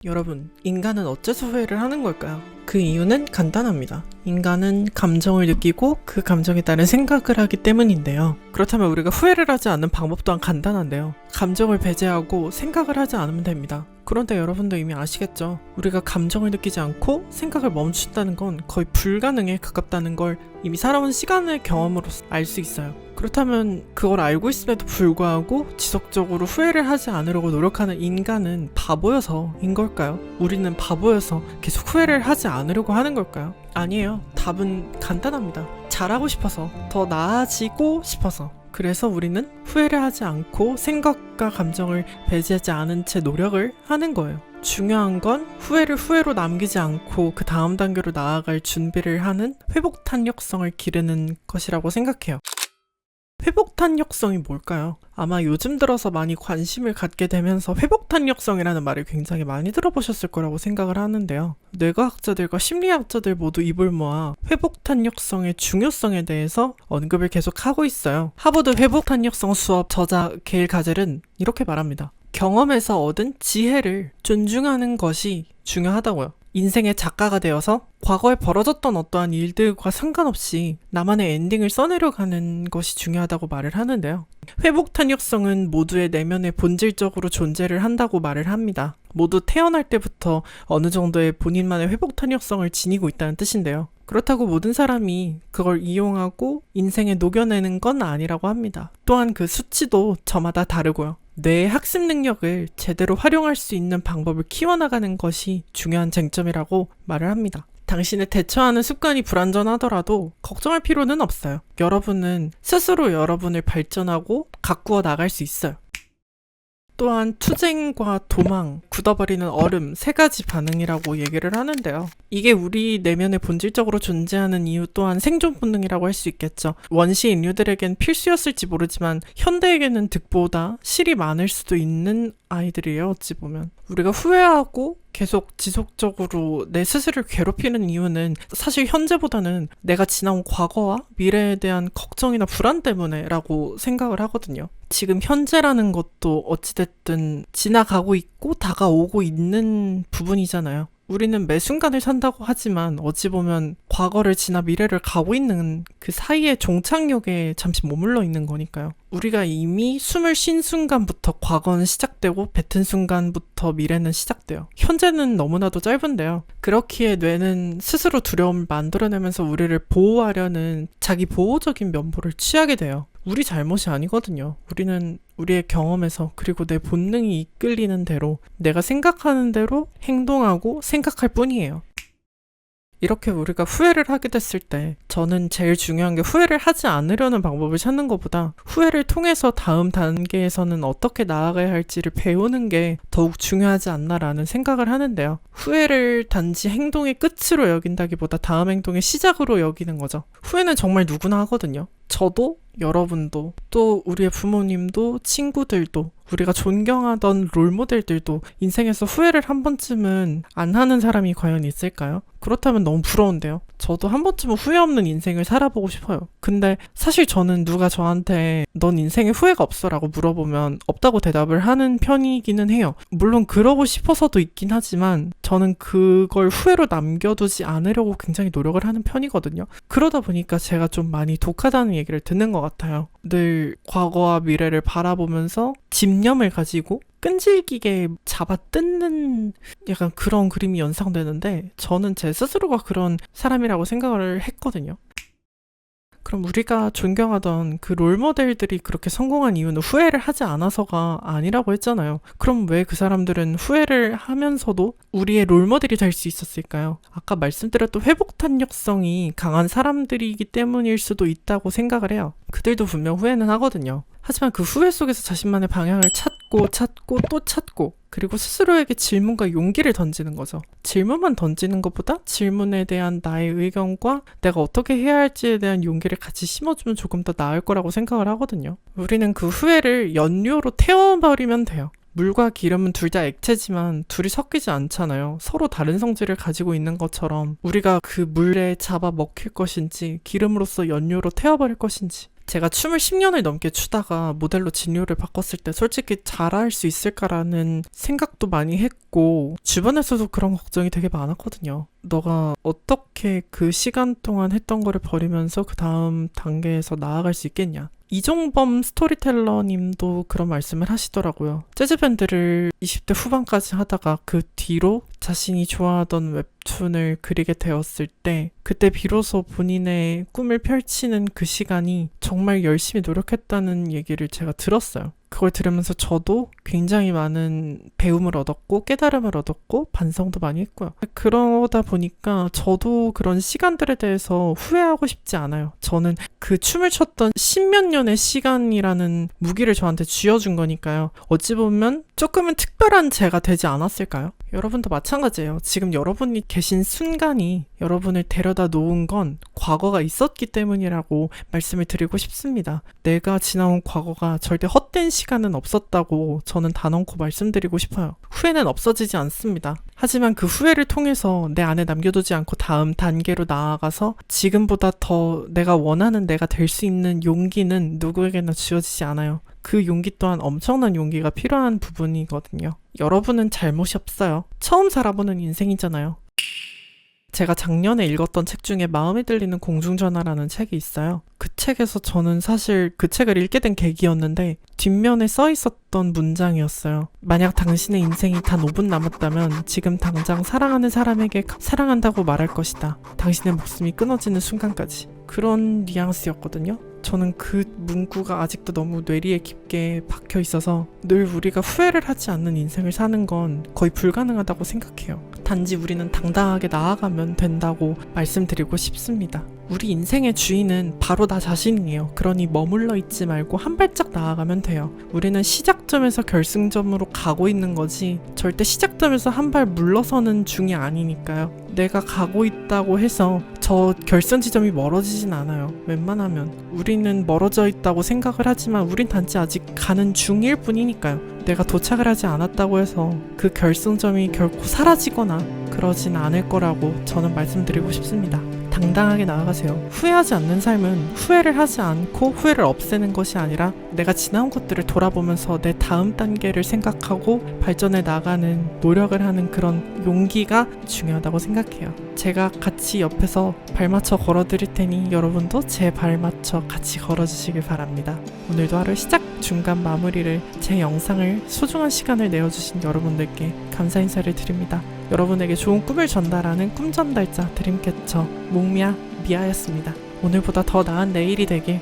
여러분, 인간은 어째서 후회를 하는 걸까요? 그 이유는 간단합니다. 인간은 감정을 느끼고 그 감정에 따른 생각을 하기 때문인데요. 그렇다면 우리가 후회를 하지 않는 방법 또한 간단한데요. 감정을 배제하고 생각을 하지 않으면 됩니다. 그런데 여러분도 이미 아시겠죠? 우리가 감정을 느끼지 않고 생각을 멈춘다는 건 거의 불가능에 가깝다는 걸 이미 살아온 시간의 경험으로서 알 수 있어요. 그렇다면 그걸 알고 있음에도 불구하고 지속적으로 후회를 하지 않으려고 노력하는 인간은 바보여서인 걸까요? 우리는 바보여서 계속 후회를 하지 않으려고 하는 걸까요? 아니에요. 답은 간단합니다. 잘하고 싶어서, 더 나아지고 싶어서. 그래서 우리는 후회를 하지 않고 생각과 감정을 배제하지 않은 채 노력을 하는 거예요. 중요한 건 후회를 후회로 남기지 않고 그 다음 단계로 나아갈 준비를 하는 회복 탄력성을 기르는 것이라고 생각해요. 회복 탄력성이 뭘까요? 아마 요즘 들어서 많이 관심을 갖게 되면서 회복 탄력성이라는 말을 굉장히 많이 들어보셨을 거라고 생각을 하는데요. 뇌과학자들과 심리학자들 모두 입을 모아 회복 탄력성의 중요성에 대해서 언급을 계속 하고 있어요. 하버드 회복 탄력성 수업 저자 게일 가젤은 이렇게 말합니다. 경험에서 얻은 지혜를 존중하는 것이 중요하다고요. 인생의 작가가 되어서 과거에 벌어졌던 어떠한 일들과 상관없이 나만의 엔딩을 써내려가는 것이 중요하다고 말을 하는데요. 회복 탄력성은 모두의 내면에 본질적으로 존재를 한다고 말을 합니다. 모두 태어날 때부터 어느 정도의 본인만의 회복 탄력성을 지니고 있다는 뜻인데요. 그렇다고 모든 사람이 그걸 이용하고 인생에 녹여내는 건 아니라고 합니다. 또한 그 수치도 저마다 다르고요. 뇌의 학습 능력을 제대로 활용할 수 있는 방법을 키워나가는 것이 중요한 쟁점이라고 말을 합니다. 당신을 대처하는 습관이 불완전하더라도 걱정할 필요는 없어요. 여러분은 스스로 여러분을 발전하고 가꾸어 나갈 수 있어요. 또한 투쟁과 도망, 굳어버리는 얼음 세 가지 반응이라고 얘기를 하는데요. 이게 우리 내면에 본질적으로 존재하는 이유 또한 생존 본능이라고 할 수 있겠죠. 원시 인류들에겐 필수였을지 모르지만 현대에게는 득보다 실이 많을 수도 있는 아이들이에요. 어찌 보면. 우리가 후회하고 계속 지속적으로 내 스스로를 괴롭히는 이유는 사실 현재보다는 내가 지나온 과거와 미래에 대한 걱정이나 불안 때문에 라고 생각을 하거든요. 지금 현재라는 것도 어찌됐든 지나가고 있고 다가오고 있는 부분이잖아요. 우리는 매 순간을 산다고 하지만 어찌 보면 과거를 지나 미래를 가고 있는 그 사이의 종착역에 잠시 머물러 있는 거니까요. 우리가 이미 숨을 쉰 순간부터 과거는 시작되고 뱉은 순간부터 미래는 시작돼요. 현재는 너무나도 짧은데요. 그렇기에 뇌는 스스로 두려움을 만들어내면서 우리를 보호하려는 자기 보호적인 면보를 취하게 돼요. 우리 잘못이 아니거든요. 우리는 우리의 경험에서 그리고 내 본능이 이끌리는 대로 내가 생각하는 대로 행동하고 생각할 뿐이에요. 이렇게 우리가 후회를 하게 됐을 때 저는 제일 중요한 게 후회를 하지 않으려는 방법을 찾는 것보다 후회를 통해서 다음 단계에서는 어떻게 나아가야 할지를 배우는 게 더욱 중요하지 않나라는 생각을 하는데요. 후회를 단지 행동의 끝으로 여긴다기보다 다음 행동의 시작으로 여기는 거죠. 후회는 정말 누구나 하거든요. 저도 여러분도 또 우리의 부모님도 친구들도 우리가 존경하던 롤모델들도 인생에서 후회를 한 번쯤은 안 하는 사람이 과연 있을까요? 그렇다면 너무 부러운데요. 저도 한 번쯤은 후회 없는 인생을 살아보고 싶어요. 근데 사실 저는 누가 저한테 넌 인생에 후회가 없어 라고 물어보면 없다고 대답을 하는 편이기는 해요. 물론 그러고 싶어서도 있긴 하지만 저는 그걸 후회로 남겨두지 않으려고 굉장히 노력을 하는 편이거든요. 그러다 보니까 제가 좀 많이 독하다는 얘기를 듣는 것 같아요. 늘 과거와 미래를 바라보면서 집념을 가지고 끈질기게 잡아 뜯는 약간 그런 그림이 연상되는데 저는 제 스스로가 그런 사람이라고 생각을 했거든요. 그럼 우리가 존경하던 그 롤모델들이 그렇게 성공한 이유는 후회를 하지 않아서가 아니라고 했잖아요. 그럼 왜 그 사람들은 후회를 하면서도 우리의 롤모델이 될 수 있었을까요? 아까 말씀드렸던 회복 탄력성이 강한 사람들이기 때문일 수도 있다고 생각을 해요. 그들도 분명 후회는 하거든요. 하지만 그 후회 속에서 자신만의 방향을 찾고 또 찾고 그리고 스스로에게 질문과 용기를 던지는 거죠. 질문만 던지는 것보다 질문에 대한 나의 의견과 내가 어떻게 해야 할지에 대한 용기를 같이 심어주면 조금 더 나을 거라고 생각을 하거든요. 우리는 그 후회를 연료로 태워버리면 돼요. 물과 기름은 둘 다 액체지만 둘이 섞이지 않잖아요. 서로 다른 성질을 가지고 있는 것처럼 우리가 그 물에 잡아 먹힐 것인지 기름으로서 연료로 태워버릴 것인지 제가 춤을 10년을 넘게 추다가 모델로 진로를 바꿨을 때 솔직히 잘할 수 있을까라는 생각도 많이 했고 주변에서도 그런 걱정이 되게 많았거든요. 너가 어떻게 그 시간 동안 했던 거를 버리면서 그 다음 단계에서 나아갈 수 있겠냐. 이종범 스토리텔러 님도 그런 말씀을 하시더라고요. 재즈밴드를 20대 후반까지 하다가 그 뒤로 자신이 좋아하던 웹툰을 그리게 되었을 때 그때 비로소 본인의 꿈을 펼치는 그 시간이 정말 열심히 노력했다는 얘기를 제가 들었어요. 그걸 들으면서 저도 굉장히 많은 배움을 얻었고 깨달음을 얻었고 반성도 많이 했고요. 그러다 보니까 저도 그런 시간들에 대해서 후회하고 싶지 않아요. 저는 그 춤을 췄던 10몇 년의 시간이라는 무기를 저한테 쥐어준 거니까요. 어찌 보면 조금은 특별한 제가 되지 않았을까요? 여러분도 마찬가지예요. 지금 여러분이 계신 순간이 여러분을 데려다 놓은 건 과거가 있었기 때문이라고 말씀을 드리고 싶습니다. 내가 지나온 과거가 절대 헛된 시간은 없었다고 저는 단언코 말씀드리고 싶어요. 후회는 없어지지 않습니다. 하지만 그 후회를 통해서 내 안에 남겨두지 않고 다음 단계로 나아가서 지금보다 더 내가 원하는 내가 될 수 있는 용기는 누구에게나 주어지지 않아요. 그 용기 또한 엄청난 용기가 필요한 부분이거든요. 여러분은 잘못이 없어요. 처음 살아보는 인생이잖아요. 제가 작년에 읽었던 책 중에 마음에 들리는 공중전화라는 책이 있어요. 그 책에서 저는 사실 그 책을 읽게 된 계기였는데 뒷면에 써 있었던 문장이었어요. 만약 당신의 인생이 단 5분 남았다면 지금 당장 사랑하는 사람에게 사랑한다고 말할 것이다. 당신의 목숨이 끊어지는 순간까지. 그런 뉘앙스였거든요. 저는 그 문구가 아직도 너무 뇌리에 깊게 박혀 있어서 늘 우리가 후회를 하지 않는 인생을 사는 건 거의 불가능하다고 생각해요. 단지 우리는 당당하게 나아가면 된다고 말씀드리고 싶습니다. 우리 인생의 주인은 바로 나 자신이에요. 그러니 머물러 있지 말고 한 발짝 나아가면 돼요. 우리는 시작점에서 결승점으로 가고 있는 거지 절대 시작점에서 한 발 물러서는 중이 아니니까요. 내가 가고 있다고 해서 저 결선 지점이 멀어지진 않아요. 웬만하면 우리는 멀어져 있다고 생각을 하지만 우린 단지 아직 가는 중일 뿐이니까요. 내가 도착을 하지 않았다고 해서 그 결승점이 결코 사라지거나 그러진 않을 거라고 저는 말씀드리고 싶습니다. 당당하게 나아가세요. 후회하지 않는 삶은 후회를 하지 않고 후회를 없애는 것이 아니라 내가 지나온 것들을 돌아보면서 내 다음 단계를 생각하고 발전해 나가는 노력을 하는 그런 용기가 중요하다고 생각해요. 제가 같이 옆에서 발 맞춰 걸어드릴 테니 여러분도 제 발 맞춰 같이 걸어주시길 바랍니다. 오늘도 하루 시작, 중간 마무리를 제 영상을 소중한 시간을 내어주신 여러분들께 감사 인사를 드립니다. 여러분에게 좋은 꿈을 전달하는 꿈전달자 드림캐쳐 몽미야 미아였습니다. 오늘보다 더 나은 내일이 되길.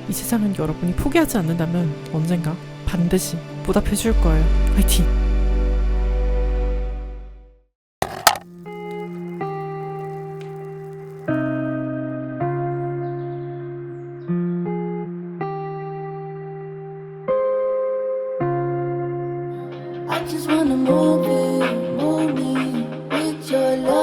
이 세상은 여러분이 포기하지 않는다면 언젠가 반드시 보답해 줄 거예요. 화이팅! I just wanna move me with your love.